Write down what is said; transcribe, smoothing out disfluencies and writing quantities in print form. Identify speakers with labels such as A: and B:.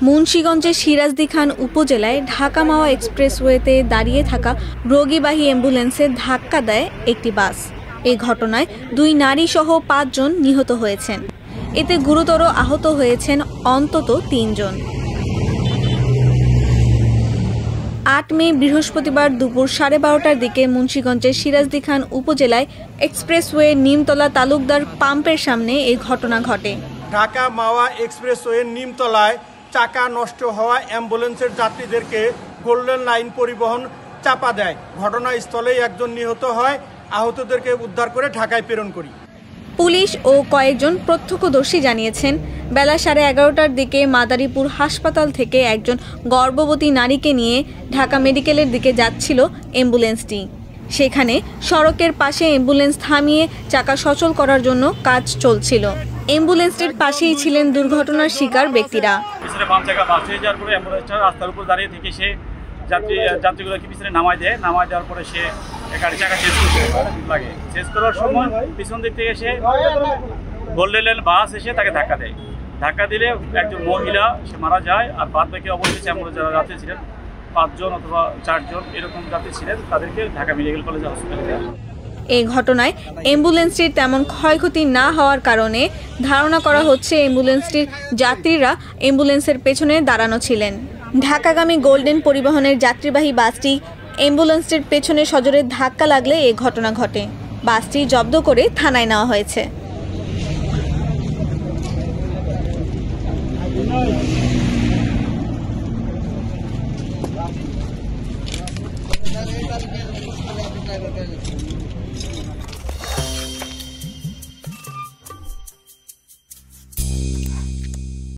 A: মুন্সিগঞ্জের সিরাজদি খান উপজেলায় ঢাকা মাওয়া এক্সপ্রেসওয়েতে দাঁড়িয়ে থাকা রোগীবাহী অ্যাম্বুলেন্সে ধাক্কা দেয় একটি বাস। এই ঘটনায় 2 নারী সহ 5 জন নিহত হয়েছেন। এতে গুরুতর আহত হয়েছেন অন্তত 3 জন। 8 মে বৃহস্পতিবার দুপুর 12:30টার দিকে মুন্সিগঞ্জের সিরাজদি খান উপজেলায় এক্সপ্রেসওয়ে নিমতলা তালুকদার পাম্পের সামনে এই ঘটনা ঘটে।
B: ঢাকা মাওয়া এক্সপ্রেসওয়ে নিমতলায় চাকা নষ্ট হওয়া অ্যাম্বুলেন্সের যাত্রীদেরকে গোল্ডেন লাইন পরিবহন চাপা দেয়। ঘটনাস্থলেই একজন নিহত হয়, আহতদেরকে উদ্ধার করে ঢাকায় প্রেরণ করি।
A: পুলিশ ও কয়েকজন প্রত্যক্ষদর্শী জানিয়েছেন, বেলা 11:30টার দিকে মাদারীপুর হাসপাতাল থেকে একজন গর্ভবতী নারীকে নিয়ে ঢাকা মেডিকেলের দিকে যাচ্ছিল অ্যাম্বুলেন্সটি। সেখানে সড়কের পাশে অ্যাম্বুলেন্স থামিয়ে চাকা সচল করার জন্য কাজ চলছিল। অ্যাম্বুলেন্সটির পাশেই ছিলেন দুর্ঘটনার শিকার ব্যক্তিরা।
C: রাস্তার উপর দাঁড়িয়ে থেকে সে যাত্রীগুলোকে পিছনে নামায় দেওয়ার পরে সে গাড়ি চাকা চেঞ্জ করার সময় পিছন দিক থেকে সে গোল্ডেন লাইন বাস এসে তাকে ধাক্কা দিলে একজন মহিলা সে মারা যায়। আর বাদ বাকি অবশ্যই অ্যাম্বুলেন্স যারা যাত্রী ছিলেন 5 জন অথবা 4 জন এরকম যাত্রী ছিলেন, তাদেরকে ঢাকা মেডিকেল কলেজ হাসপাতালে দেওয়া হয়।
A: এই ঘটনায় অ্যাম্বুলেন্সটির তেমন ক্ষয়ক্ষতি না হওয়ার কারণে ধারণা করা হচ্ছে অ্যাম্বুলেন্সটির যাত্রীরা অ্যাম্বুলেন্সের পেছনে দাঁড়ানো ছিলেন। ঢাকাগামী গোল্ডেন পরিবহনের যাত্রীবাহী বাসটি অ্যাম্বুলেন্সটির পেছনে সজোরে ধাক্কা লাগলে এই ঘটনা ঘটে। বাসটি জব্দ করে থানায় নেওয়া হয়েছে।